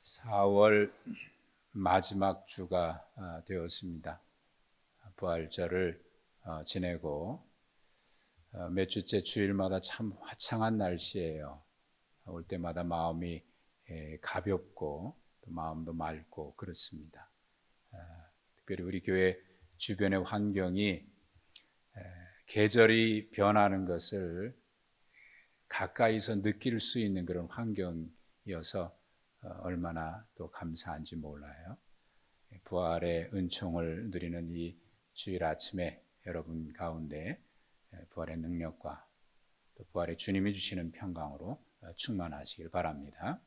4월 마지막 주가 되었습니다. 부활절을 지내고 몇 주째 주일마다 참 화창한 날씨예요. 올 때마다 마음이 가볍고 또 마음도 맑고 그렇습니다. 특별히 우리 교회 주변의 환경이 계절이 변하는 것을 가까이서 느낄 수 있는 그런 환경이어서 얼마나 또 감사한지 몰라요. 부활의 은총을 누리는 이 주일 아침에 여러분 가운데 부활의 능력과 또 부활의 주님이 주시는 평강으로 충만하시길 바랍니다.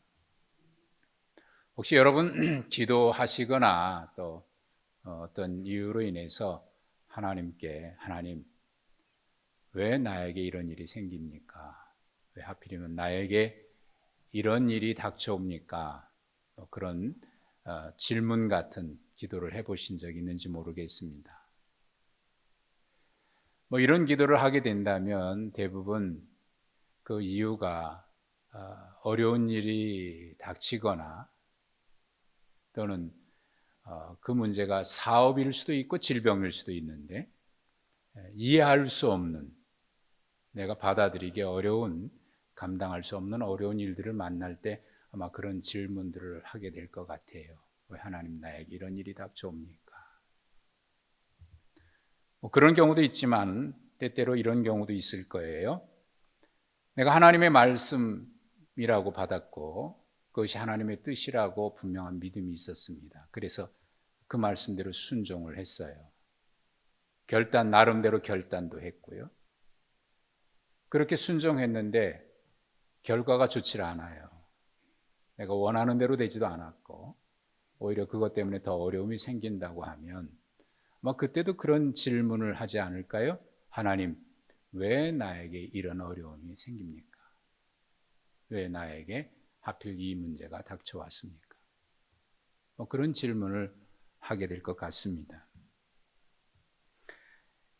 혹시 여러분 기도하시거나 또 어떤 이유로 인해서 하나님께 하나님 왜 나에게 이런 일이 생깁니까? 왜 하필이면 나에게 이런 일이 닥쳐옵니까? 그런 질문 같은 기도를 해보신 적이 있는지 모르겠습니다. 이런 기도를 하게 된다면 대부분 그 이유가 어려운 일이 닥치거나 또는 그 문제가 사업일 수도 있고 질병일 수도 있는데 이해할 수 없는, 내가 받아들이기 어려운, 감당할 수 없는 어려운 일들을 만날 때 아마 그런 질문들을 하게 될 것 같아요. 왜 하나님 나에게 이런 일이 닥쳐옵니까? 그런 경우도 있지만 때때로 이런 경우도 있을 거예요. 내가 하나님의 말씀이라고 받았고 그것이 하나님의 뜻이라고 분명한 믿음이 있었습니다. 그래서 그 말씀대로 순종을 했어요. 나름대로 결단도 했고요. 그렇게 순종했는데 결과가 좋지 않아요. 내가 원하는 대로 되지도 않았고 오히려 그것 때문에 더 어려움이 생긴다고 하면 그때도 그런 질문을 하지 않을까요? 하나님, 왜 나에게 이런 어려움이 생깁니까? 왜 나에게 하필 이 문제가 닥쳐왔습니까? 그런 질문을 하게 될 것 같습니다.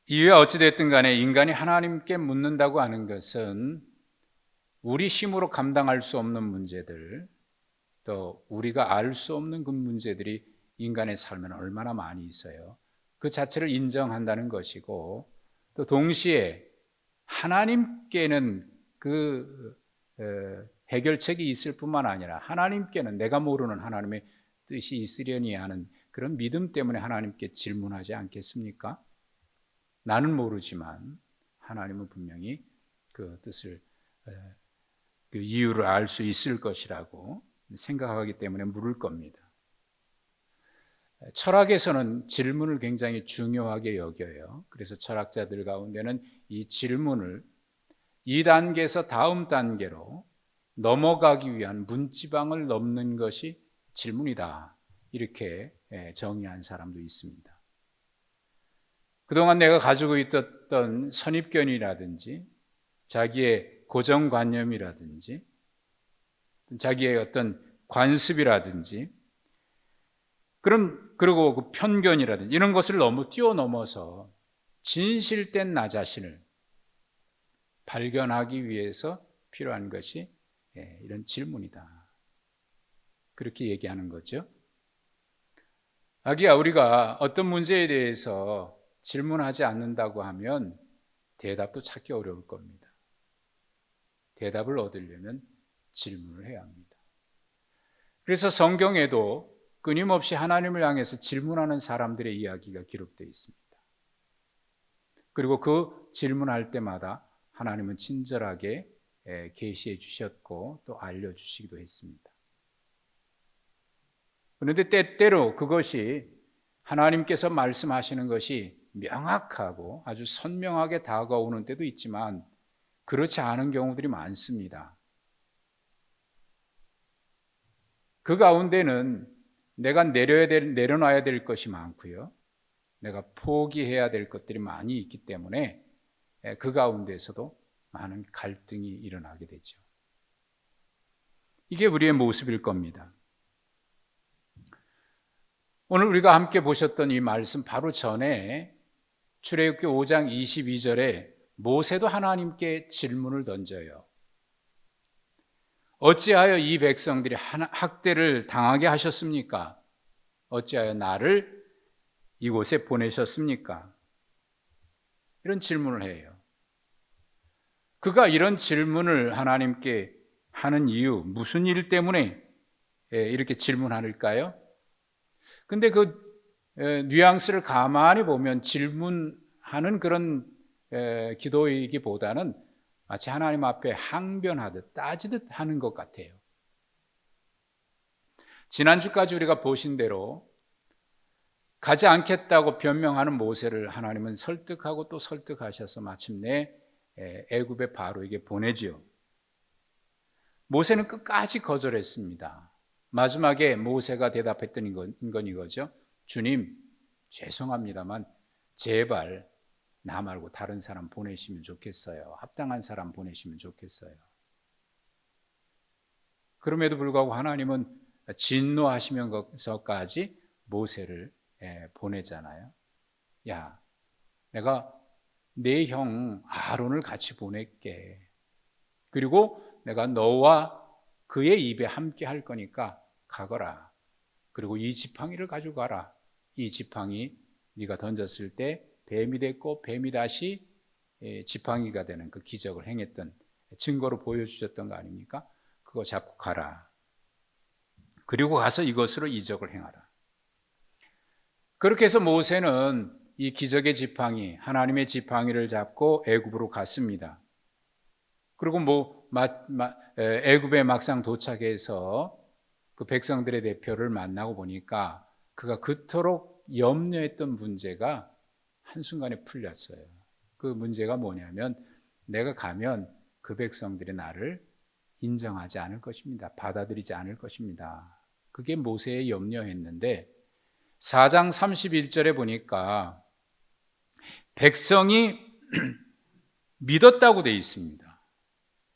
이유에 어찌됐든 간에 인간이 하나님께 묻는다고 하는 것은 우리 힘으로 감당할 수 없는 문제들, 또 우리가 알 수 없는 그 문제들이 인간의 삶에는 얼마나 많이 있어요. 그 자체를 인정한다는 것이고 또 동시에 하나님께는 그 해결책이 있을 뿐만 아니라 하나님께는 내가 모르는 하나님의 뜻이 있으려니 하는 그런 믿음 때문에 하나님께 질문하지 않겠습니까? 나는 모르지만 하나님은 분명히 그 뜻을, 그 이유를 알 수 있을 것이라고 생각하기 때문에 물을 겁니다. 철학에서는 질문을 굉장히 중요하게 여겨요. 그래서 철학자들 가운데는 이 질문을 2단계에서 다음 단계로 넘어가기 위한 문지방을 넘는 것이 질문이다, 이렇게 정의한 사람도 있습니다. 그동안 내가 가지고 있었던 선입견이라든지 자기의 고정관념이라든지 자기의 어떤 관습이라든지 그리고 그 편견이라든지 이런 것을 너무 뛰어넘어서 진실된 나 자신을 발견하기 위해서 필요한 것이 이런 질문이다, 그렇게 얘기하는 거죠. 자기야, 우리가 어떤 문제에 대해서 질문하지 않는다고 하면 대답도 찾기 어려울 겁니다. 대답을 얻으려면 질문을 해야 합니다. 그래서 성경에도 끊임없이 하나님을 향해서 질문하는 사람들의 이야기가 기록되어 있습니다. 그리고 그 질문할 때마다 하나님은 친절하게 계시해 주셨고 또 알려주시기도 했습니다. 그런데 때때로 그것이 하나님께서 말씀하시는 것이 명확하고 아주 선명하게 다가오는 때도 있지만 그렇지 않은 경우들이 많습니다. 그 가운데는 내가 내려놔야 될 것이 많고요, 내가 포기해야 될 것들이 많이 있기 때문에 그 가운데에서도 많은 갈등이 일어나게 되죠. 이게 우리의 모습일 겁니다. 오늘 우리가 함께 보셨던 이 말씀 바로 전에 출애굽기 5장 22절에 모세도 하나님께 질문을 던져요. 어찌하여 이 백성들이 학대를 당하게 하셨습니까? 어찌하여 나를 이곳에 보내셨습니까? 이런 질문을 해요. 그가 이런 질문을 하나님께 하는 이유, 무슨 일 때문에 이렇게 질문할까요? 근데 그 뉘앙스를 가만히 보면 질문하는 그런 기도이기보다는 마치 하나님 앞에 항변하듯 따지듯 하는 것 같아요. 지난주까지 우리가 보신 대로 가지 않겠다고 변명하는 모세를 하나님은 설득하고 또 설득하셔서 마침내 애굽의 바로에게 보내지요. 모세는 끝까지 거절했습니다. 마지막에 모세가 대답했던 건 이거죠. 주님, 죄송합니다만 제발 나 말고 다른 사람 보내시면 좋겠어요. 합당한 사람 보내시면 좋겠어요. 그럼에도 불구하고 하나님은 진노하시면서까지 모세를 보내잖아요. 야, 내가 내 형 아론을 같이 보낼게. 그리고 내가 너와 그의 입에 함께 할 거니까 가거라. 그리고 이 지팡이를 가지고 가라. 이 지팡이 네가 던졌을 때 뱀이 됐고 뱀이 다시 지팡이가 되는 그 기적을 행했던 증거로 보여주셨던 거 아닙니까? 그거 잡고 가라. 그리고 가서 이것으로 이적을 행하라. 그렇게 해서 모세는 이 기적의 지팡이, 하나님의 지팡이를 잡고 애굽으로 갔습니다. 그리고 애굽에 막상 도착해서 그 백성들의 대표를 만나고 보니까 그가 그토록 염려했던 문제가 한순간에 풀렸어요. 그 문제가 뭐냐면 내가 가면 그 백성들이 나를 인정하지 않을 것입니다. 받아들이지 않을 것입니다. 그게 모세의 염려였는데 4장 31절에 보니까 백성이 믿었다고 되어 있습니다.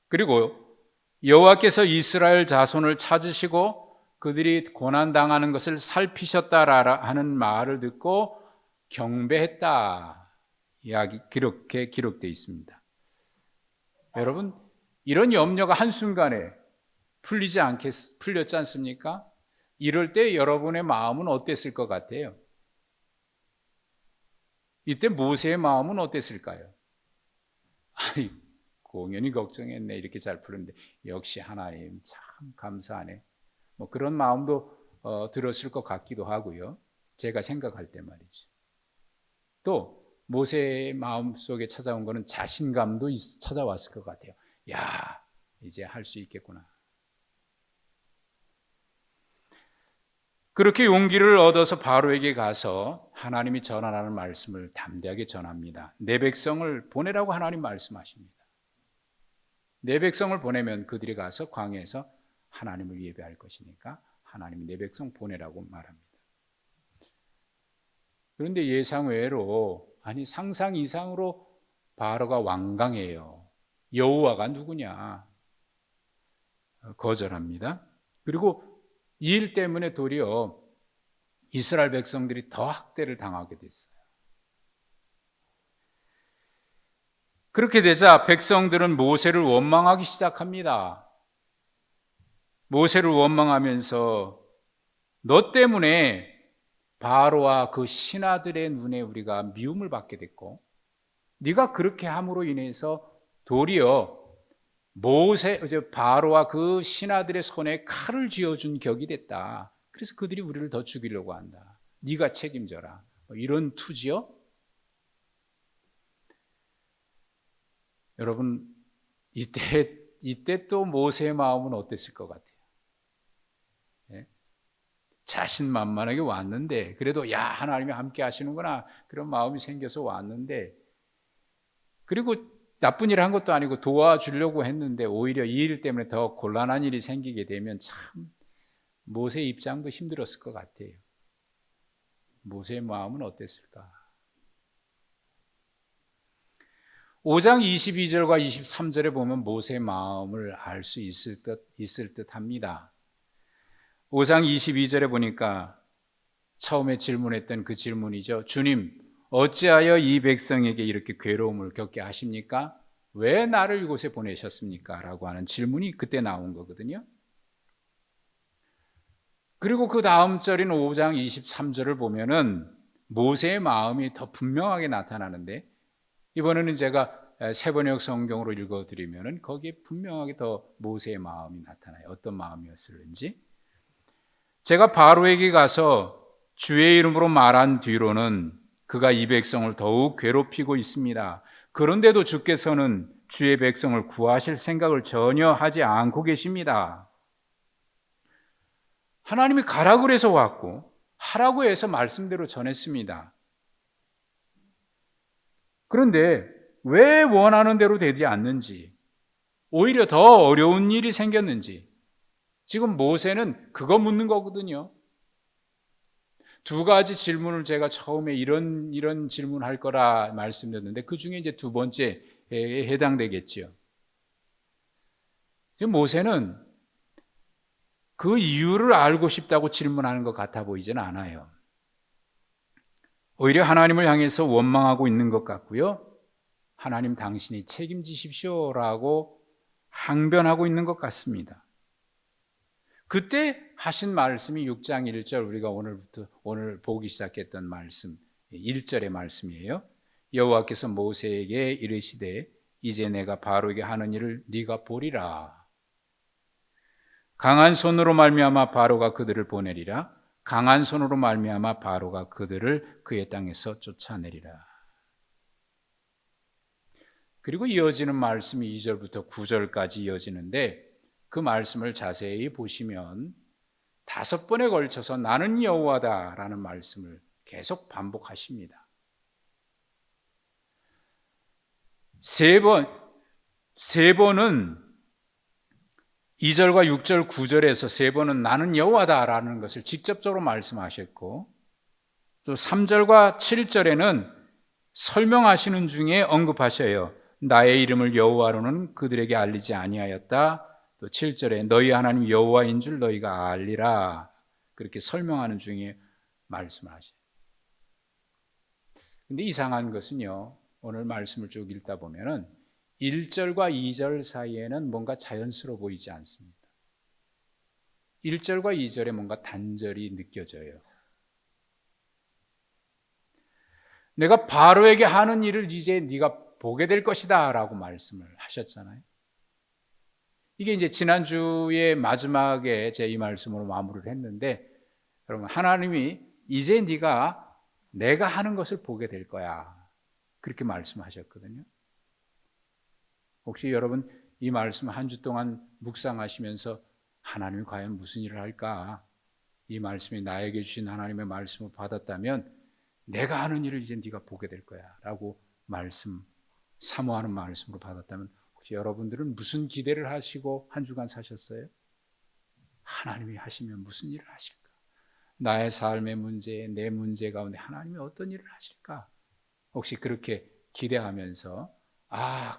그리고 여호와께서 이스라엘 자손을 찾으시고 그들이 고난당하는 것을 살피셨다라 하는 말을 듣고 경배했다. 이렇게 기록되어 있습니다. 여러분, 이런 염려가 한순간에 풀렸지 않습니까? 이럴 때 여러분의 마음은 어땠을 것 같아요? 이때 모세의 마음은 어땠을까요? 아니, 공연히 걱정했네. 이렇게 잘 푸는데 역시 하나님 참 감사하네. 뭐 그런 마음도 들었을 것 같기도 하고요. 제가 생각할 때 말이죠. 또 모세의 마음속에 찾아온 거는 자신감도 찾아왔을 것 같아요. 야, 이제 할 수 있겠구나. 그렇게 용기를 얻어서 바로에게 가서 하나님이 전하라는 말씀을 담대하게 전합니다. 내 백성을 보내라고 하나님 말씀하십니다. 내 백성을 보내면 그들이 가서 광야에서 하나님을 예배할 것이니까 하나님이 내 백성 보내라고 말합니다. 그런데 예상 외로, 아니 상상 이상으로 바로가 완강해요. 여호와가 누구냐? 거절합니다. 그리고 이 일 때문에 도리어 이스라엘 백성들이 더 학대를 당하게 됐어요. 그렇게 되자 백성들은 모세를 원망하기 시작합니다. 모세를 원망하면서 너 때문에 바로와 그 신하들의 눈에 우리가 미움을 받게 됐고 네가 그렇게 함으로 인해서 도리어 바로와 그 신하들의 손에 칼을 쥐어준 격이 됐다. 그래서 그들이 우리를 더 죽이려고 한다. 네가 책임져라. 이런 투지요? 여러분, 이때 또 모세의 마음은 어땠을 것 같아요? 예? 자신만만하게 왔는데 그래도 야, 하나님이 함께 하시는구나 그런 마음이 생겨서 왔는데, 그리고 나쁜 일을 한 것도 아니고 도와주려고 했는데 오히려 이 일 때문에 더 곤란한 일이 생기게 되면 참 모세 입장도 힘들었을 것 같아요. 모세의 마음은 어땠을까? 5장 22절과 23절에 보면 모세의 마음을 알 수 있을 듯 합니다. 5장 22절에 보니까 처음에 질문했던 그 질문이죠. 주님, 어찌하여 이 백성에게 이렇게 괴로움을 겪게 하십니까? 왜 나를 이곳에 보내셨습니까? 라고 하는 질문이 그때 나온 거거든요. 그리고 그 다음 절인 5장 23절을 보면은 모세의 마음이 더 분명하게 나타나는데, 이번에는 제가 세번역 성경으로 읽어드리면은 거기에 분명하게 더 모세의 마음이 나타나요. 어떤 마음이었을는지. 제가 바로에게 가서 주의 이름으로 말한 뒤로는 그가 이 백성을 더욱 괴롭히고 있습니다. 그런데도 주께서는 주의 백성을 구하실 생각을 전혀 하지 않고 계십니다. 하나님이 가라고 그래서 왔고 하라고 해서 말씀대로 전했습니다. 그런데 왜 원하는 대로 되지 않는지, 오히려 더 어려운 일이 생겼는지, 지금 모세는 그거 묻는 거거든요. 두 가지 질문을 제가 처음에 이런 질문할 거라 말씀드렸는데 그 중에 이제 두 번째에 해당되겠지요. 지금 모세는 그 이유를 알고 싶다고 질문하는 것 같아 보이지는 않아요. 오히려 하나님을 향해서 원망하고 있는 것 같고요. 하나님 당신이 책임지십시오라고 항변하고 있는 것 같습니다. 그때 하신 말씀이 6장 1절, 우리가 오늘 보기 시작했던 말씀 1절의 말씀이에요. 여호와께서 모세에게 이르시되 이제 내가 바로에게 하는 일을 네가 보리라. 강한 손으로 말미암아 바로가 그들을 보내리라. 강한 손으로 말미암아 바로가 그들을 그의 땅에서 쫓아내리라. 그리고 이어지는 말씀이 2절부터 9절까지 이어지는데 그 말씀을 자세히 보시면 5번에 걸쳐서 나는 여호와다라는 말씀을 계속 반복하십니다. 세 번은 2절과 6절, 9절에서 세 번은 나는 여호와다라는 것을 직접적으로 말씀하셨고, 또 3절과 7절에는 설명하시는 중에 언급하셔요. 나의 이름을 여호와로는 그들에게 알리지 아니하였다. 또 7절에 너희 하나님 여호와인 줄 너희가 알리라. 그렇게 설명하는 중에 말씀을 하셔요. 근데 이상한 것은요, 오늘 말씀을 쭉 읽다 보면은 1절과 2절 사이에는 뭔가 자연스러워 보이지 않습니다. 1절과 2절에 뭔가 단절이 느껴져요. 내가 바로에게 하는 일을 이제 네가 보게 될 것이다 라고 말씀을 하셨잖아요. 이게 이제 지난주의 마지막에 제 이 말씀으로 마무리를 했는데, 여러분, 하나님이 이제 내가 하는 것을 보게 될 거야, 그렇게 말씀하셨거든요. 혹시 여러분 이 말씀 한 주 동안 묵상하시면서 하나님이 과연 무슨 일을 할까? 이 말씀이 나에게 주신 하나님의 말씀을 받았다면 내가 하는 일을 이제 네가 보게 될 거야 라고 사모하는 말씀으로 받았다면 혹시 여러분들은 무슨 기대를 하시고 한 주간 사셨어요? 하나님이 하시면 무슨 일을 하실까? 나의 삶의 문제, 내 문제 가운데 하나님이 어떤 일을 하실까? 혹시 그렇게 기대하면서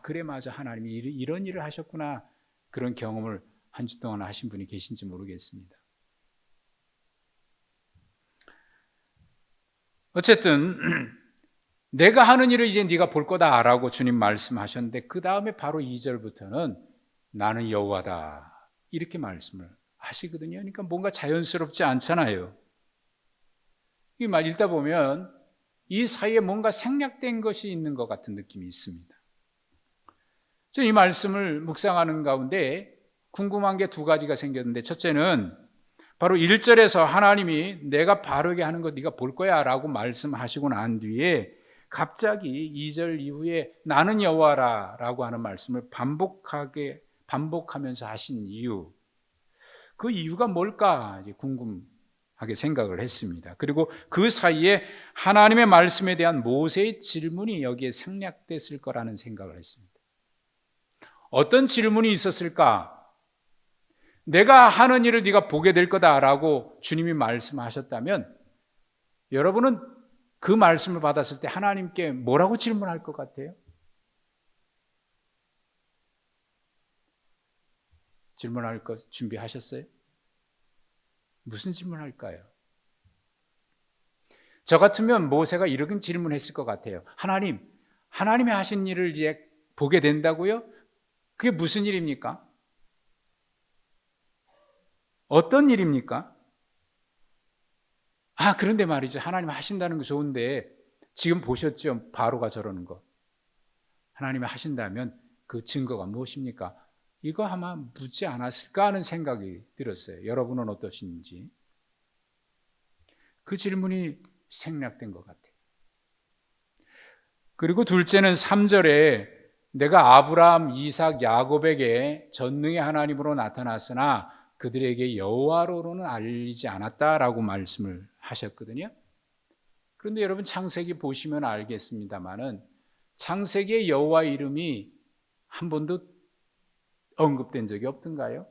그래 맞아, 하나님이 이런 일을 하셨구나, 그런 경험을 한 주 동안 하신 분이 계신지 모르겠습니다. 어쨌든 내가 하는 일을 이제 네가 볼 거다라고 주님 말씀하셨는데 그 다음에 바로 2절부터는 나는 여호와다 이렇게 말씀을 하시거든요. 그러니까 뭔가 자연스럽지 않잖아요. 이 말 읽다 보면 이 사이에 뭔가 생략된 것이 있는 것 같은 느낌이 있습니다. 저는 이 말씀을 묵상하는 가운데 궁금한 게 두 가지가 생겼는데, 첫째는 바로 1절에서 하나님이 내가 바르게 하는 거 네가 볼 거야 라고 말씀하시고 난 뒤에 갑자기 2절 이후에 나는 여호와라 라고 하는 말씀을 반복하면서 하신 이유, 그 이유가 뭘까 궁금하게 생각을 했습니다. 그리고 그 사이에 하나님의 말씀에 대한 모세의 질문이 여기에 생략됐을 거라는 생각을 했습니다. 어떤 질문이 있었을까? 내가 하는 일을 네가 보게 될 거다라고 주님이 말씀하셨다면 여러분은 그 말씀을 받았을 때 하나님께 뭐라고 질문할 것 같아요? 질문할 것 준비하셨어요? 무슨 질문할까요? 저 같으면 모세가 이런 질문했을 것 같아요. 하나님이 하신 일을 이제 보게 된다고요? 그게 무슨 일입니까? 어떤 일입니까? 그런데 말이죠. 하나님 하신다는 거 좋은데 지금 보셨죠? 바로가 저러는 거. 하나님이 하신다면 그 증거가 무엇입니까? 이거 아마 묻지 않았을까 하는 생각이 들었어요. 여러분은 어떠신지? 그 질문이 생략된 것 같아요. 그리고 둘째는 3절에 내가 아브라함, 이삭, 야곱에게 전능의 하나님으로 나타났으나 그들에게 여호와로는 알리지 않았다라고 말씀을 하셨거든요. 그런데 여러분 창세기 보시면 알겠습니다만은 창세기의 여호와 이름이 한 번도 언급된 적이 없던가요?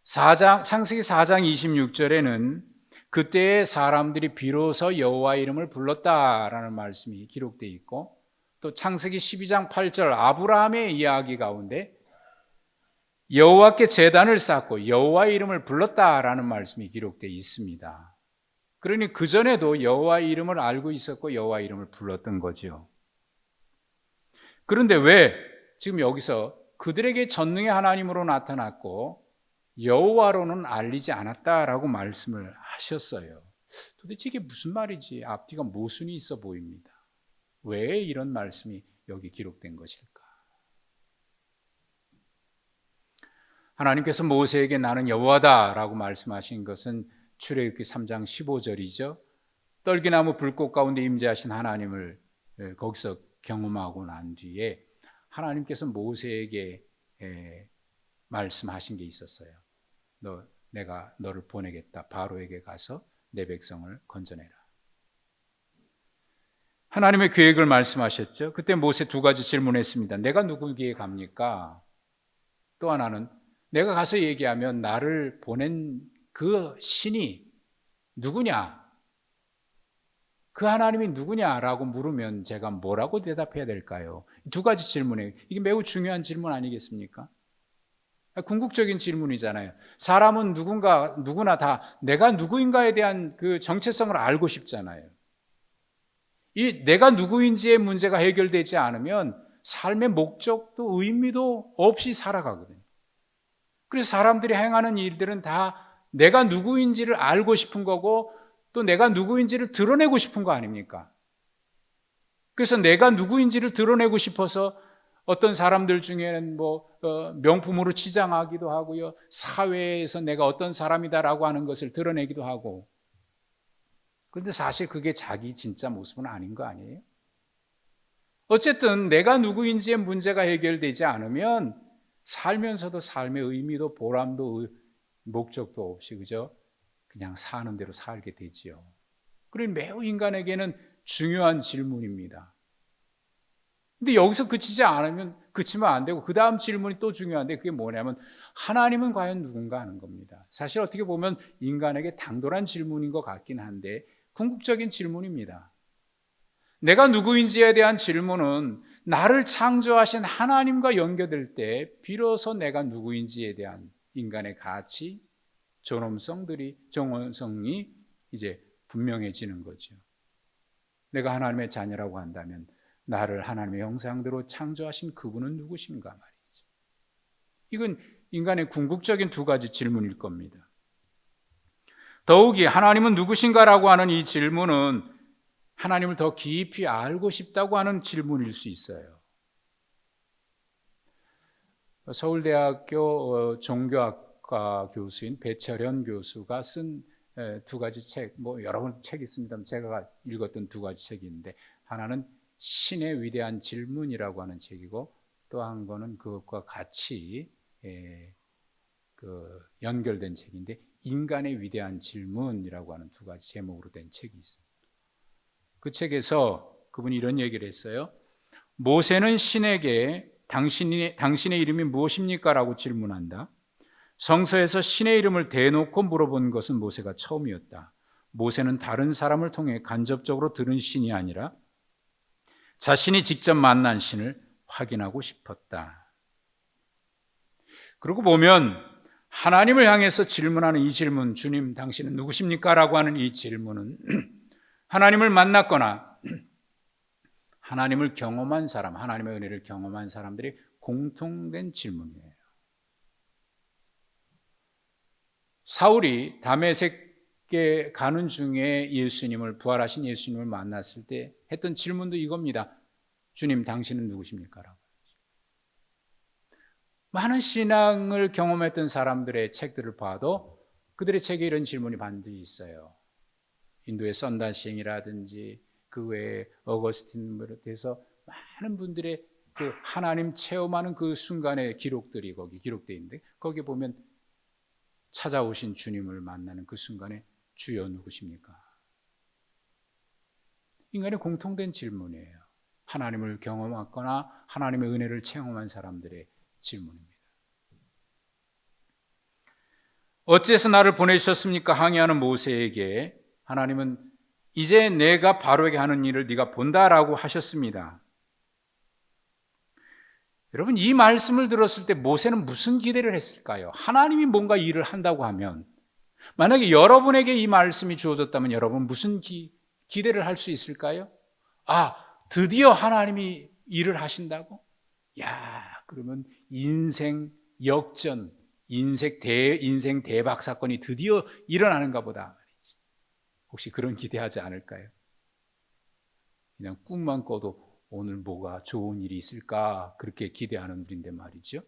창세기 4장 26절에는 그때의 사람들이 비로소 여호와 이름을 불렀다라는 말씀이 기록되어 있고, 또 창세기 12장 8절 아브라함의 이야기 가운데 여호와께 제단을 쌓고 여호와 이름을 불렀다라는 말씀이 기록되어 있습니다. 그러니 그전에도 여호와 이름을 알고 있었고 여호와 이름을 불렀던 거죠. 그런데 왜 지금 여기서 그들에게 전능의 하나님으로 나타났고 여호와로는 알리지 않았다라고 말씀을 하셨어요? 도대체 이게 무슨 말이지? 앞뒤가 모순이 있어 보입니다. 왜 이런 말씀이 여기 기록된 것일까? 하나님께서 모세에게 나는 여호와다라고 말씀하신 것은 출애굽기 3장 15절이죠. 떨기나무 불꽃 가운데 임재하신 하나님을 거기서 경험하고 난 뒤에 하나님께서 모세에게 말씀하신 게 있었어요. 내가 너를 보내겠다. 바로에게 가서 내 백성을 건져내라. 하나님의 계획을 말씀하셨죠. 그때 모세 두 가지 질문했습니다. 내가 누구에게 갑니까? 또 하나는 내가 가서 얘기하면 나를 보낸 그 신이 누구냐? 그 하나님이 누구냐라고 물으면 제가 뭐라고 대답해야 될까요? 두 가지 질문에 이게 매우 중요한 질문 아니겠습니까? 궁극적인 질문이잖아요. 사람은 누구나 다 내가 누구인가에 대한 그 정체성을 알고 싶잖아요. 이 내가 누구인지의 문제가 해결되지 않으면 삶의 목적도 의미도 없이 살아가거든요. 그래서 사람들이 행하는 일들은 다 내가 누구인지를 알고 싶은 거고 또 내가 누구인지를 드러내고 싶은 거 아닙니까? 그래서 내가 누구인지를 드러내고 싶어서 어떤 사람들 중에는 명품으로 치장하기도 하고요. 사회에서 내가 어떤 사람이다라고 하는 것을 드러내기도 하고. 그런데 사실 그게 자기 진짜 모습은 아닌 거 아니에요? 어쨌든 내가 누구인지의 문제가 해결되지 않으면 살면서도 삶의 의미도 보람도 목적도 없이 그냥 사는 대로 살게 되지요. 그러니 매우 인간에게는 중요한 질문입니다. 근데 여기서 그치면 안 되고 그 다음 질문이 또 중요한데 그게 뭐냐면 하나님은 과연 누군가 하는 겁니다. 사실 어떻게 보면 인간에게 당돌한 질문인 것 같긴 한데 궁극적인 질문입니다. 내가 누구인지에 대한 질문은 나를 창조하신 하나님과 연결될 때 비로소 내가 누구인지에 대한 인간의 가치, 존엄성이 이제 분명해지는 거죠. 내가 하나님의 자녀라고 한다면 나를 하나님의 형상대로 창조하신 그분은 누구신가 말이죠. 이건 인간의 궁극적인 두 가지 질문일 겁니다. 더욱이 하나님은 누구신가라고 하는 이 질문은 하나님을 더 깊이 알고 싶다고 하는 질문일 수 있어요. 서울대학교 종교학과 교수인 배철현 교수가 쓴 두 가지 책, 여러 번 책이 있습니다. 제가 읽었던 두 가지 책이 있는데 하나는 신의 위대한 질문이라고 하는 책이고 또 한 거는 그것과 같이 연결된 책인데 인간의 위대한 질문이라고 하는 두 가지 제목으로 된 책이 있습니다. 그 책에서 그분이 이런 얘기를 했어요. 모세는 신에게 당신의 이름이 무엇입니까? 라고 질문한다. 성서에서 신의 이름을 대놓고 물어본 것은 모세가 처음이었다. 모세는 다른 사람을 통해 간접적으로 들은 신이 아니라 자신이 직접 만난 신을 확인하고 싶었다. 그러고 보면 하나님을 향해서 질문하는 이 질문, 주님 당신은 누구십니까? 라고 하는 이 질문은 하나님을 만났거나 하나님을 경험한 사람, 하나님의 은혜를 경험한 사람들이 공통된 질문이에요. 사울이 다메섹에 가는 중에 부활하신 예수님을 만났을 때 했던 질문도 이겁니다. 주님, 당신은 누구십니까? 라고. 많은 신앙을 경험했던 사람들의 책들을 봐도 그들의 책에 이런 질문이 반드시 있어요. 인도의 썬다싱이라든지 그 외에 어거스틴으로 돼서 많은 분들의 그 하나님 체험하는 그 순간의 기록들이 거기 기록되어 있는데, 거기 보면 찾아오신 주님을 만나는 그 순간에 주여 누구십니까? 인간의 공통된 질문이에요. 하나님을 경험하거나 하나님의 은혜를 체험한 사람들의 질문입니다. 어째서 나를 보내주셨습니까? 항의하는 모세에게 하나님은 이제 내가 바로에게 하는 일을 네가 본다라고 하셨습니다. 여러분, 이 말씀을 들었을 때 모세는 무슨 기대를 했을까요? 하나님이 뭔가 일을 한다고 하면, 만약에 여러분에게 이 말씀이 주어졌다면 여러분 무슨 기대를 할 수 있을까요? 아, 드디어 하나님이 일을 하신다고? 야, 그러면 인생 역전, 인생 대박 사건이 드디어 일어나는가 보다. 혹시 그런 기대하지 않을까요? 그냥 꿈만 꿔도 오늘 뭐가 좋은 일이 있을까 그렇게 기대하는 우리인데 말이죠.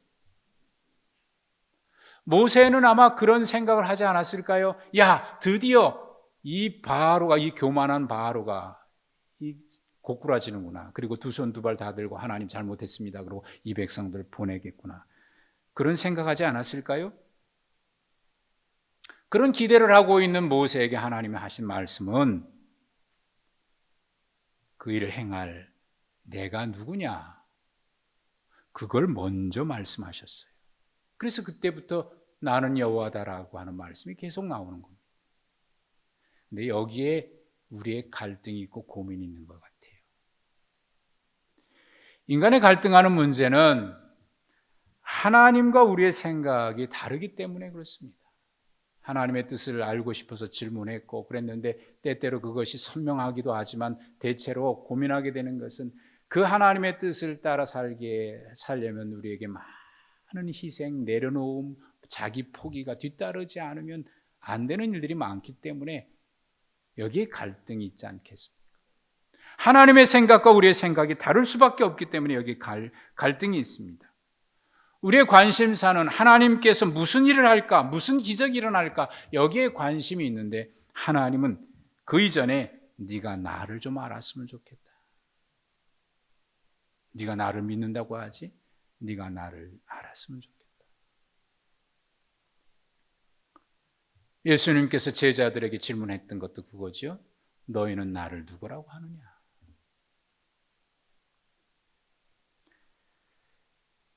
모세는 아마 그런 생각을 하지 않았을까요? 야, 드디어 이 교만한 바로가 고꾸라지는구나. 그리고 두 손 두 발 다 들고 하나님 잘못했습니다. 그리고 이 백성들 보내겠구나. 그런 생각하지 않았을까요? 그런 기대를 하고 있는 모세에게 하나님이 하신 말씀은 그 일을 행할 내가 누구냐? 그걸 먼저 말씀하셨어요. 그래서 그때부터 나는 여호와다라고 하는 말씀이 계속 나오는 겁니다. 근데 여기에 우리의 갈등이 있고 고민이 있는 것 같아요. 인간의 갈등하는 문제는 하나님과 우리의 생각이 다르기 때문에 그렇습니다. 하나님의 뜻을 알고 싶어서 질문했고 그랬는데 때때로 그것이 선명하기도 하지만 대체로 고민하게 되는 것은 그 하나님의 뜻을 따라 살려면 우리에게 많은 희생, 내려놓음, 자기 포기가 뒤따르지 않으면 안 되는 일들이 많기 때문에 여기에 갈등이 있지 않겠습니까? 하나님의 생각과 우리의 생각이 다를 수밖에 없기 때문에 여기 갈등이 있습니다. 우리의 관심사는 하나님께서 무슨 일을 할까, 무슨 기적이 일어날까, 여기에 관심이 있는데 하나님은 그 이전에 네가 나를 좀 알았으면 좋겠다. 네가 나를 믿는다고 하지? 네가 나를 알았으면 좋겠다. 예수님께서 제자들에게 질문했던 것도 그거죠. 너희는 나를 누구라고 하느냐?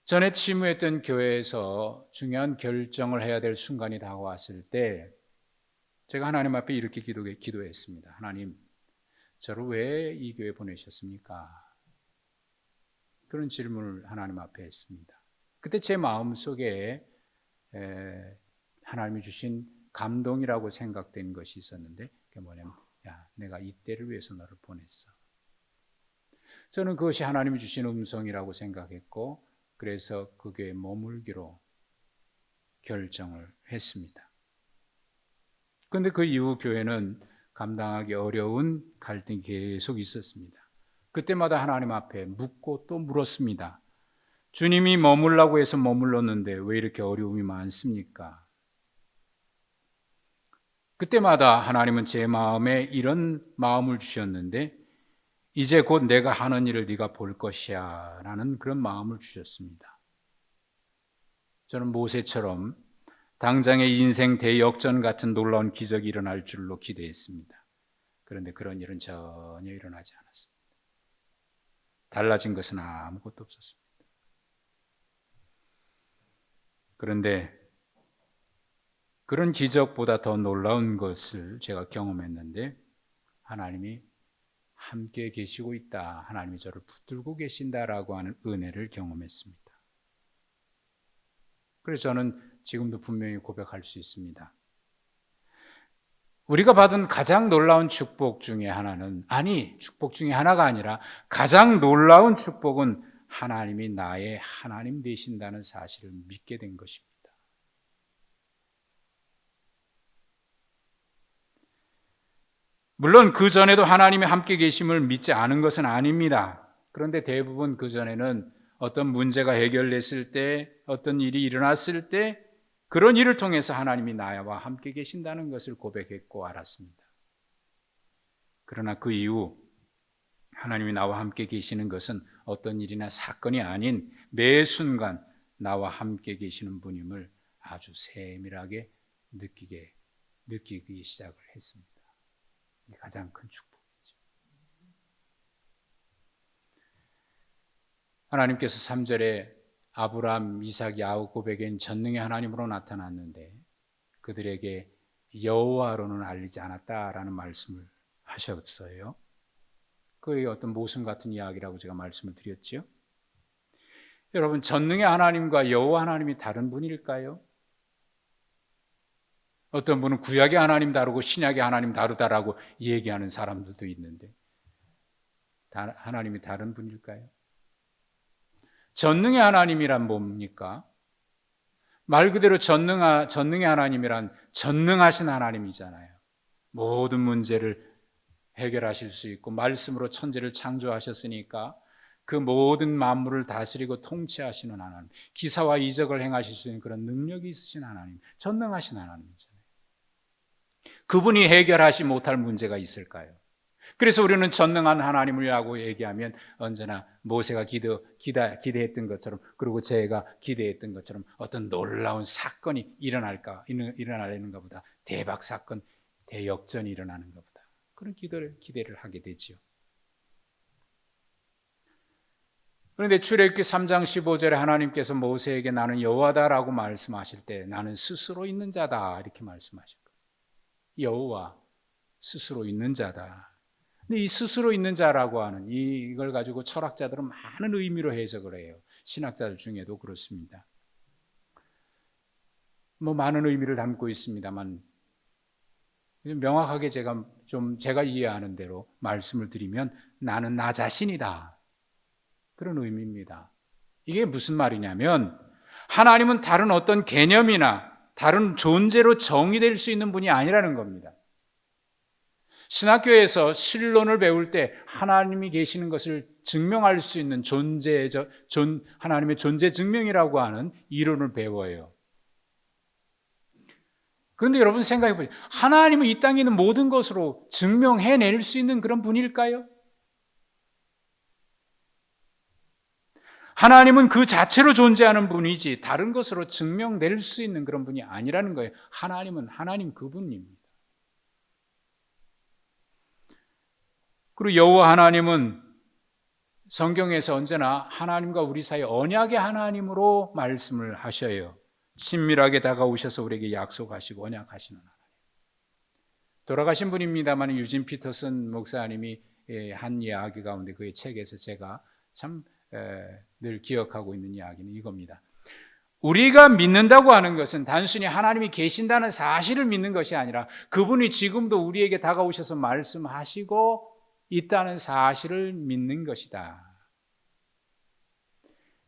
전에 치무했던 교회에서 중요한 결정을 해야 될 순간이 다가왔을 때 제가 하나님 앞에 이렇게 기도했습니다. 하나님, 저를 왜 이 교회에 보내셨습니까? 그런 질문을 하나님 앞에 했습니다. 그때 제 마음속에 하나님이 주신 감동이라고 생각된 것이 있었는데 그게 뭐냐면 야, 내가 이때를 위해서 너를 보냈어. 저는 그것이 하나님이 주신 음성이라고 생각했고 그래서 그 교회에 머물기로 결정을 했습니다. 그런데 그 이후 교회는 감당하기 어려운 갈등이 계속 있었습니다. 그때마다 하나님 앞에 묻고 또 물었습니다. 주님이 머물라고 해서 머물렀는데 왜 이렇게 어려움이 많습니까? 그때마다 하나님은 제 마음에 이런 마음을 주셨는데 이제 곧 내가 하는 일을 네가 볼 것이야 라는 그런 마음을 주셨습니다. 저는 모세처럼 당장의 인생 대역전 같은 놀라운 기적이 일어날 줄로 기대했습니다. 그런데 그런 일은 전혀 일어나지 않았습니다. 달라진 것은 아무것도 없었습니다. 그런데 그런 기적보다 더 놀라운 것을 제가 경험했는데 하나님이 함께 계시고 있다. 하나님이 저를 붙들고 계신다라고 하는 은혜를 경험했습니다. 그래서 저는 지금도 분명히 고백할 수 있습니다. 우리가 받은 가장 놀라운 축복 중에 하나는, 축복 중에 하나가 아니라 가장 놀라운 축복은 하나님이 나의 하나님 되신다는 사실을 믿게 된 것입니다. 물론 그 전에도 하나님이 함께 계심을 믿지 않은 것은 아닙니다. 그런데 대부분 그 전에는 어떤 문제가 해결됐을 때, 어떤 일이 일어났을 때 그런 일을 통해서 하나님이 나와 함께 계신다는 것을 고백했고 알았습니다. 그러나 그 이후 하나님이 나와 함께 계시는 것은 어떤 일이나 사건이 아닌 매 순간 나와 함께 계시는 분임을 아주 세밀하게 느끼기 시작을 했습니다. 이게 가장 큰 축복이죠. 하나님께서 3절에 아브라함, 이삭, 야곱에겐 전능의 하나님으로 나타났는데 그들에게 여호와로는 알리지 않았다라는 말씀을 하셨어요. 그의 어떤 모순 같은 이야기라고 제가 말씀을 드렸죠. 여러분, 전능의 하나님과 여호와 하나님이 다른 분일까요? 어떤 분은 구약의 하나님 다르고 신약의 하나님 다르다라고 얘기하는 사람들도 있는데 하나님이 다른 분일까요? 전능의 하나님이란 뭡니까? 말 그대로 전능의 하나님이란 전능하신 하나님이잖아요. 모든 문제를 해결하실 수 있고 말씀으로 천지를 창조하셨으니까 그 모든 만물을 다스리고 통치하시는 하나님, 기사와 이적을 행하실 수 있는 그런 능력이 있으신 하나님, 전능하신 하나님이잖아요. 그분이 해결하지 못할 문제가 있을까요? 그래서 우리는 전능한 하나님이라고 얘기하면 언제나 모세가 기대했던 것처럼, 그리고 제가 기대했던 것처럼 어떤 놀라운 사건이 일어나는가 보다, 대박 사건, 대역전이 일어나는가 보다, 그런 기대를 하게 되지요. 그런데 출애굽기 3장 15절에 하나님께서 모세에게 나는 여호와다라고 말씀하실 때 나는 스스로 있는 자다 이렇게 말씀하실 거예요. 여호와, 스스로 있는 자다. 근데 이 스스로 있는 자라고 하는 이걸 가지고 철학자들은 많은 의미로 해석을 해요. 신학자들 중에도 그렇습니다. 많은 의미를 담고 있습니다만 명확하게 제가 이해하는 대로 말씀을 드리면 나는 나 자신이다. 그런 의미입니다. 이게 무슨 말이냐면 하나님은 다른 어떤 개념이나 다른 존재로 정의될 수 있는 분이 아니라는 겁니다. 신학교에서 신론을 배울 때 하나님이 계시는 것을 증명할 수 있는 하나님의 존재 증명이라고 하는 이론을 배워요. 그런데 여러분 생각해 보세요. 하나님은 이 땅에 있는 모든 것으로 증명해낼 수 있는 그런 분일까요? 하나님은 그 자체로 존재하는 분이지 다른 것으로 증명될 수 있는 그런 분이 아니라는 거예요. 하나님은 하나님 그분입니다. 그리고 여호와 하나님은 성경에서 언제나 하나님과 우리 사이 언약의 하나님으로 말씀을 하셔요. 친밀하게 다가오셔서 우리에게 약속하시고 언약하시는 하나님. 돌아가신 분입니다만 유진 피터슨 목사님이 한 이야기 가운데 그의 책에서 제가 참 늘 기억하고 있는 이야기는 이겁니다. 우리가 믿는다고 하는 것은 단순히 하나님이 계신다는 사실을 믿는 것이 아니라 그분이 지금도 우리에게 다가오셔서 말씀하시고 있다는 사실을 믿는 것이다.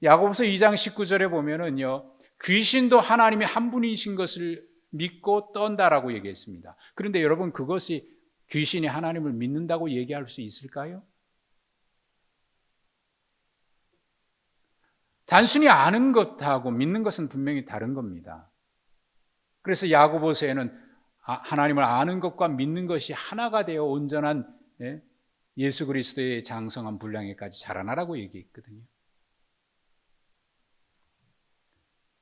야고보서 2장 19절에 보면은요, 귀신도 하나님이 한 분이신 것을 믿고 떤다라고 얘기했습니다. 그런데 여러분, 그것이 귀신이 하나님을 믿는다고 얘기할 수 있을까요? 단순히 아는 것하고 믿는 것은 분명히 다른 겁니다. 그래서 야고보서에는 하나님을 아는 것과 믿는 것이 하나가 되어 온전한 예수 그리스도의 장성한 분량에까지 자라나라고 얘기했거든요.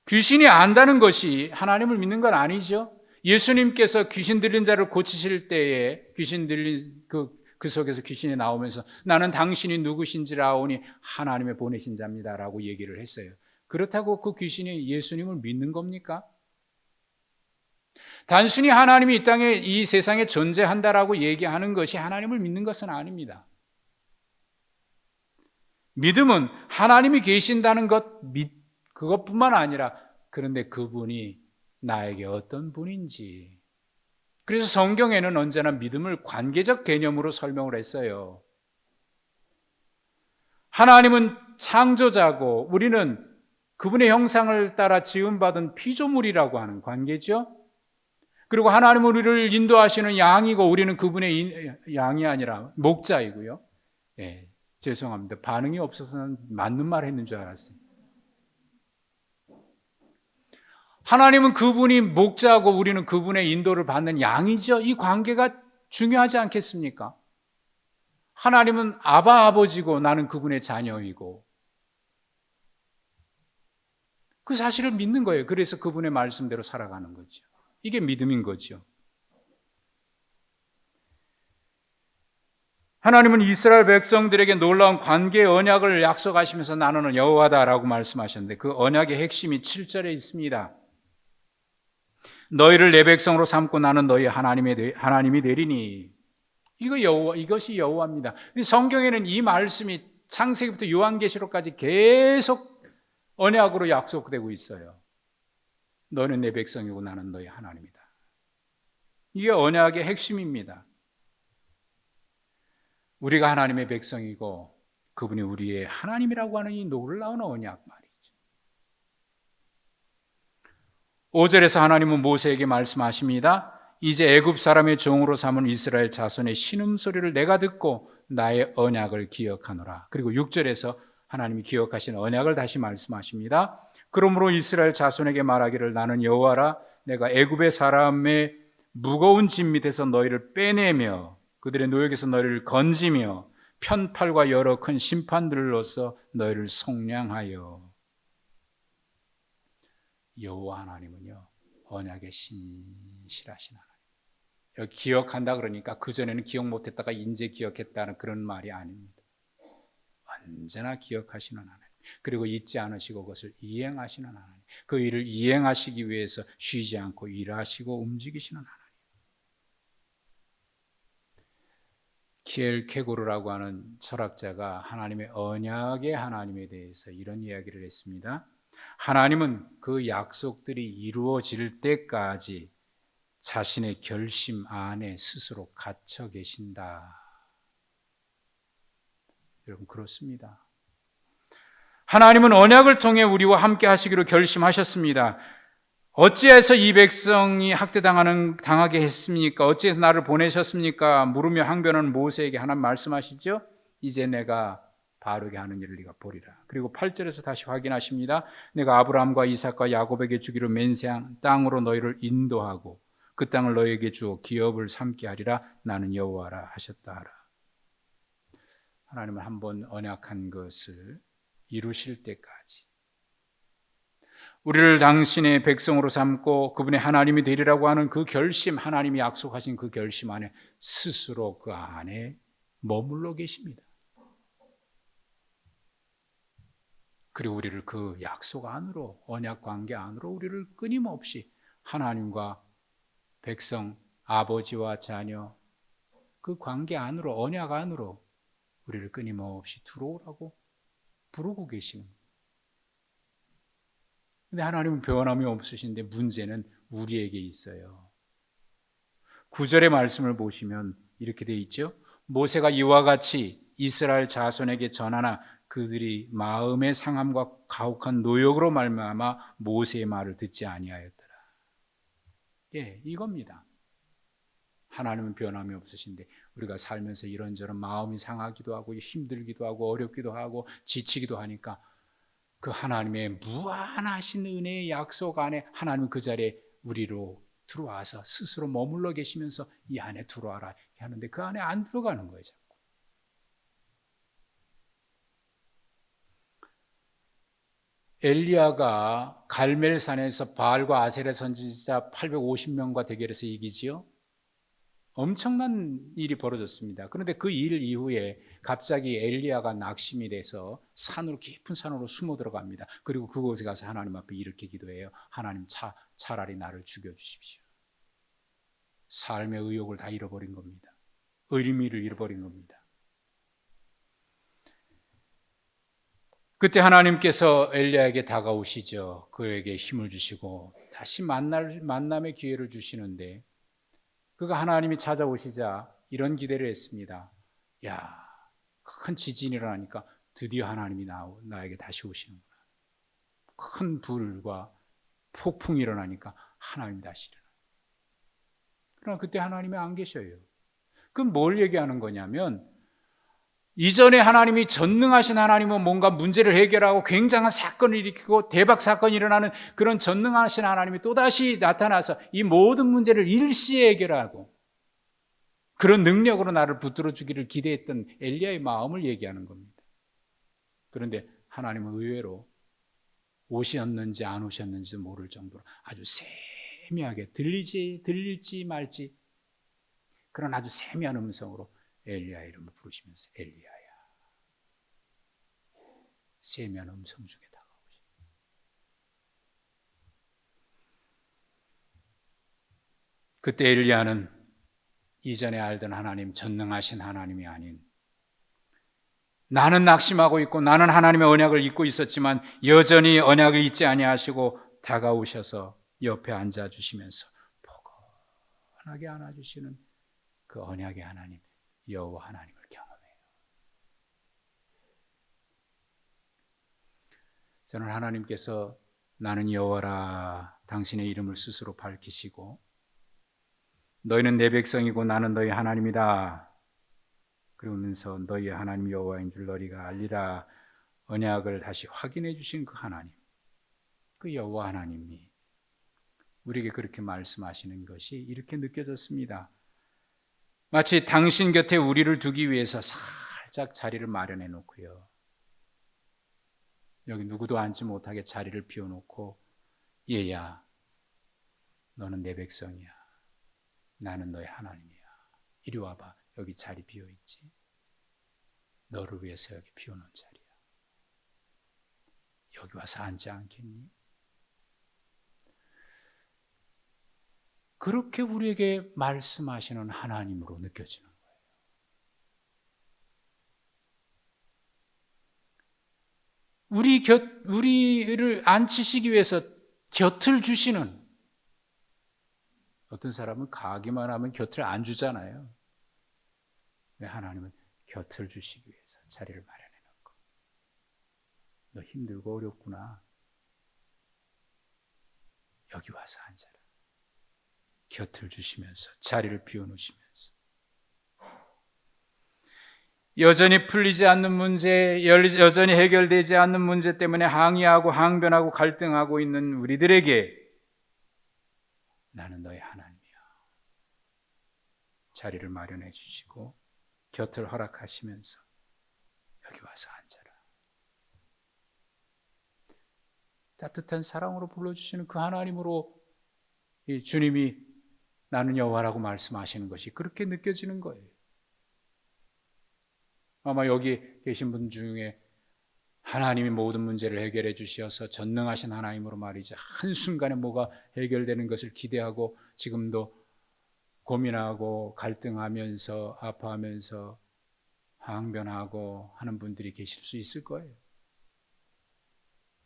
귀신이 안다는 것이 하나님을 믿는 건 아니죠. 예수님께서 귀신 들린 자를 고치실 때에 귀신 들린 그 속에서 귀신이 나오면서 나는 당신이 누구신지를 아오니 하나님의 보내신 자입니다라고 얘기를 했어요. 그렇다고 그 귀신이 예수님을 믿는 겁니까? 단순히 하나님이 이 땅에 이 세상에 존재한다라고 얘기하는 것이 하나님을 믿는 것은 아닙니다. 믿음은 하나님이 계신다는 그것뿐만 아니라 그런데 그분이 나에게 어떤 분인지 그래서 성경에는 언제나 믿음을 관계적 개념으로 설명을 했어요. 하나님은 창조자고 우리는 그분의 형상을 따라 지음받은 피조물이라고 하는 관계죠. 그리고 하나님은 우리를 인도하시는 양이고 우리는 그분의 양이 아니라 목자이고요. 예, 죄송합니다. 반응이 없어서는 맞는 말 했는 줄 알았어요. 하나님은 그분이 목자고 우리는 그분의 인도를 받는 양이죠. 이 관계가 중요하지 않겠습니까? 하나님은 아버지고 나는 그분의 자녀이고 그 사실을 믿는 거예요. 그래서 그분의 말씀대로 살아가는 거죠. 이게 믿음인 거죠. 하나님은 이스라엘 백성들에게 놀라운 관계의 언약을 약속하시면서 나는 여호와다라고 말씀하셨는데 그 언약의 핵심이 7절에 있습니다. 너희를 내 백성으로 삼고 나는 너희 하나님이 되리니 이것이 여호와입니다. 성경에는 이 말씀이 창세기부터 요한계시록까지 계속 언약으로 약속되고 있어요. 너는 내 백성이고 나는 너희 하나님이다. 이게 언약의 핵심입니다. 우리가 하나님의 백성이고 그분이 우리의 하나님이라고 하는 이 놀라운 언약 말이죠. 5절에서 하나님은 모세에게 말씀하십니다. 이제 애굽 사람의 종으로 삼은 이스라엘 자손의 신음소리를 내가 듣고 나의 언약을 기억하노라. 그리고 6절에서 하나님이 기억하신 언약을 다시 말씀하십니다. 그러므로 이스라엘 자손에게 말하기를 나는 여호와라. 내가 애굽의 사람의 무거운 짐 밑에서 너희를 빼내며 그들의 노역에서 너희를 건지며 편팔과 여러 큰 심판들로서 너희를 속량하여. 여호와 하나님은요 언약의 신실하신 하나님. 여기 기억한다 그러니까 그전에는 기억 못했다가 이제 기억했다는 그런 말이 아닙니다. 언제나 기억하시는 하나님, 그리고 잊지 않으시고 그것을 이행하시는 하나님, 그 일을 이행하시기 위해서 쉬지 않고 일하시고 움직이시는 하나님. 키엘케고르라고 하는 철학자가 하나님의 언약의 하나님에 대해서 이런 이야기를 했습니다. 하나님은 그 약속들이 이루어질 때까지 자신의 결심 안에 스스로 갇혀 계신다. 여러분 그렇습니다. 하나님은 언약을 통해 우리와 함께 하시기로 결심하셨습니다. 어찌해서 이 백성이 당하게 했습니까? 어찌해서 나를 보내셨습니까? 물으며 항변하는 모세에게 하나님 말씀하시죠. 이제 내가 바르게 하는 일을 네가 보리라. 그리고 8절에서 다시 확인하십니다. 내가 아브라함과 이삭과 야곱에게 주기로 맹세한 땅으로 너희를 인도하고 그 땅을 너희에게 주어 기업을 삼게 하리라. 나는 여호와라 하셨다 하라. 하나님은 한번 언약한 것을 이루실 때까지 우리를 당신의 백성으로 삼고 그분의 하나님이 되리라고 하는 그 결심, 하나님이 약속하신 그 결심 안에 스스로 그 안에 머물러 계십니다. 그리고 우리를 그 약속 안으로, 언약 관계 안으로 우리를 끊임없이 하나님과 백성, 아버지와 자녀 그 관계 안으로, 언약 안으로 우리를 끊임없이 들어오라고 부르고 계시는 거예요. 근데 하나님은 변함이 없으신데 문제는 우리에게 있어요. 9절의 말씀을 보시면 이렇게 되어 있죠. 모세가 이와 같이 이스라엘 자손에게 전하나 그들이 마음의 상함과 가혹한 노역으로 말미암아 모세의 말을 듣지 아니하였더라. 예, 이겁니다. 하나님은 변함이 없으신데 우리가 살면서 이런저런 마음이 상하기도 하고 힘들기도 하고 어렵기도 하고 지치기도 하니까 그 하나님의 무한하신 은혜의 약속 안에 하나님은 그 자리에 우리로 들어와서 스스로 머물러 계시면서 이 안에 들어와라 이렇게 하는데 그 안에 안 들어가는 거예요. 자꾸. 엘리야가 갈멜산에서 바알과 아세라 선지자 850명과 대결해서 이기지요. 엄청난 일이 벌어졌습니다. 그런데 그 일 이후에 갑자기 엘리야가 낙심이 돼서 깊은 산으로 숨어 들어갑니다. 그리고 그곳에 가서 하나님 앞에 이렇게 기도해요. 하나님 차라리 나를 죽여주십시오. 삶의 의욕을 다 잃어버린 겁니다. 의미를 잃어버린 겁니다. 그때 하나님께서 엘리야에게 다가오시죠. 그에게 힘을 주시고 다시 만남의 기회를 주시는데 그 그가 하나님이 찾아오시자 이런 기대를 했습니다. 야, 큰 지진이 일어나니까 드디어 하나님이 나에게 다시 오시는구나. 큰 불과 폭풍이 일어나니까 하나님이 다시 일어나. 그러나 그때 하나님이 안 계셔요. 그럼 뭘 얘기하는 거냐면, 이전에 하나님이 전능하신 하나님은 뭔가 문제를 해결하고 굉장한 사건을 일으키고 대박 사건이 일어나는 그런 전능하신 하나님이 또다시 나타나서 이 모든 문제를 일시에 해결하고 그런 능력으로 나를 붙들어 주기를 기대했던 엘리야의 마음을 얘기하는 겁니다. 그런데 하나님은 의외로 오셨는지 안 오셨는지도 모를 정도로 아주 세미하게 들릴지 말지 그런 아주 세미한 음성으로 엘리야 이름을 부르시면서 엘리야야, 세미한 음성 중에 다가오십니다. 그때 엘리야는 이전에 알던 하나님, 전능하신 하나님이 아닌, 나는 낙심하고 있고 나는 하나님의 언약을 잊고 있었지만 여전히 언약을 잊지 아니하시고 다가오셔서 옆에 앉아주시면서 포근하게 안아주시는 그 언약의 하나님, 여호와 하나님을 경험해요. 저는 하나님께서 나는 여호와라 당신의 이름을 스스로 밝히시고 너희는 내 백성이고 나는 너희 하나님이다 그러면서 너희 하나님 여호와인 줄 너희가 알리라 언약을 다시 확인해 주신 그 하나님, 그 여호와 하나님이 우리에게 그렇게 말씀하시는 것이 이렇게 느껴졌습니다. 마치 당신 곁에 우리를 두기 위해서 살짝 자리를 마련해 놓고요, 여기 누구도 앉지 못하게 자리를 비워놓고 얘야 너는 내 백성이야, 나는 너의 하나님이야, 이리 와봐, 여기 자리 비어있지, 너를 위해서 여기 비워놓은 자리야, 여기 와서 앉지 않겠니? 그렇게 우리에게 말씀하시는 하나님으로 느껴지는 거예요. 우리를 앉히시기 위해서 곁을 주시는, 어떤 사람은 가기만 하면 곁을 안 주잖아요. 하나님은 곁을 주시기 위해서 자리를 마련해 놓고, 너 힘들고 어렵구나, 여기 와서 앉아라, 곁을 주시면서 자리를 비워놓으시면서 여전히 풀리지 않는 문제, 여전히 해결되지 않는 문제 때문에 항의하고 항변하고 갈등하고 있는 우리들에게 나는 너의 하나님이야, 자리를 마련해 주시고 곁을 허락하시면서 여기 와서 앉아라, 따뜻한 사랑으로 불러주시는 그 하나님으로 이 주님이 나는 여호와라고 말씀하시는 것이 그렇게 느껴지는 거예요. 아마 여기 계신 분 중에 하나님이 모든 문제를 해결해 주셔서 전능하신 하나님으로 말이죠, 한순간에 뭐가 해결되는 것을 기대하고 지금도 고민하고 갈등하면서 아파하면서 항변하고 하는 분들이 계실 수 있을 거예요.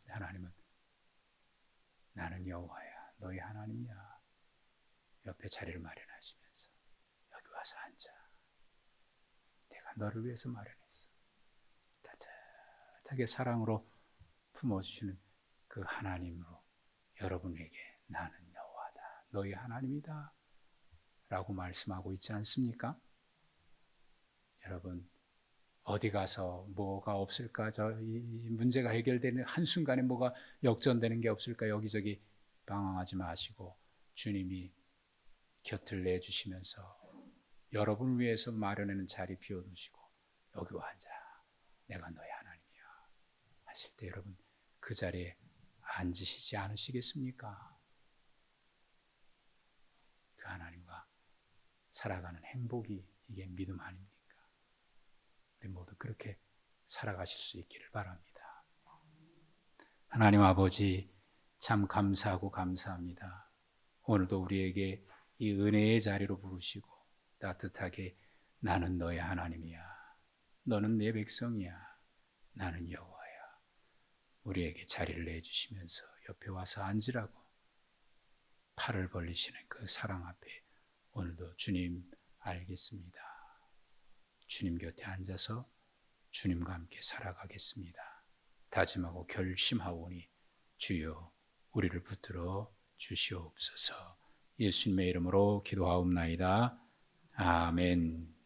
하나님은 나는 여호와야, 너희 하나님이야, 옆에 자리를 마련하시면서 여기 와서 앉아, 내가 너를 위해서 마련했어, 따뜻하게 사랑으로 품어주시는 그 하나님으로 여러분에게 나는 여호와다, 너희 하나님이다 라고 말씀하고 있지 않습니까? 여러분, 어디 가서 뭐가 없을까, 이 문제가 해결되는 한순간에 뭐가 역전되는 게 없을까 여기저기 방황하지 마시고 주님이 곁을 내주시면서 여러분을 위해서 마련하는 자리 비워두시고 여기 와 앉아, 내가 너의 하나님이야 하실 때 여러분 그 자리에 앉으시지 않으시겠습니까? 그 하나님과 살아가는 행복이 이게 믿음 아닙니까? 우리 모두 그렇게 살아가실 수 있기를 바랍니다. 하나님 아버지, 참 감사하고 감사합니다. 오늘도 우리에게 이 은혜의 자리로 부르시고 따뜻하게 나는 너의 하나님이야, 너는 내 백성이야, 나는 여호와야, 우리에게 자리를 내주시면서 옆에 와서 앉으라고 팔을 벌리시는 그 사랑 앞에 오늘도 주님 알겠습니다. 주님 곁에 앉아서 주님과 함께 살아가겠습니다. 다짐하고 결심하오니 주여 우리를 붙들어 주시옵소서. 예수님의 이름으로 기도하옵나이다. 아멘.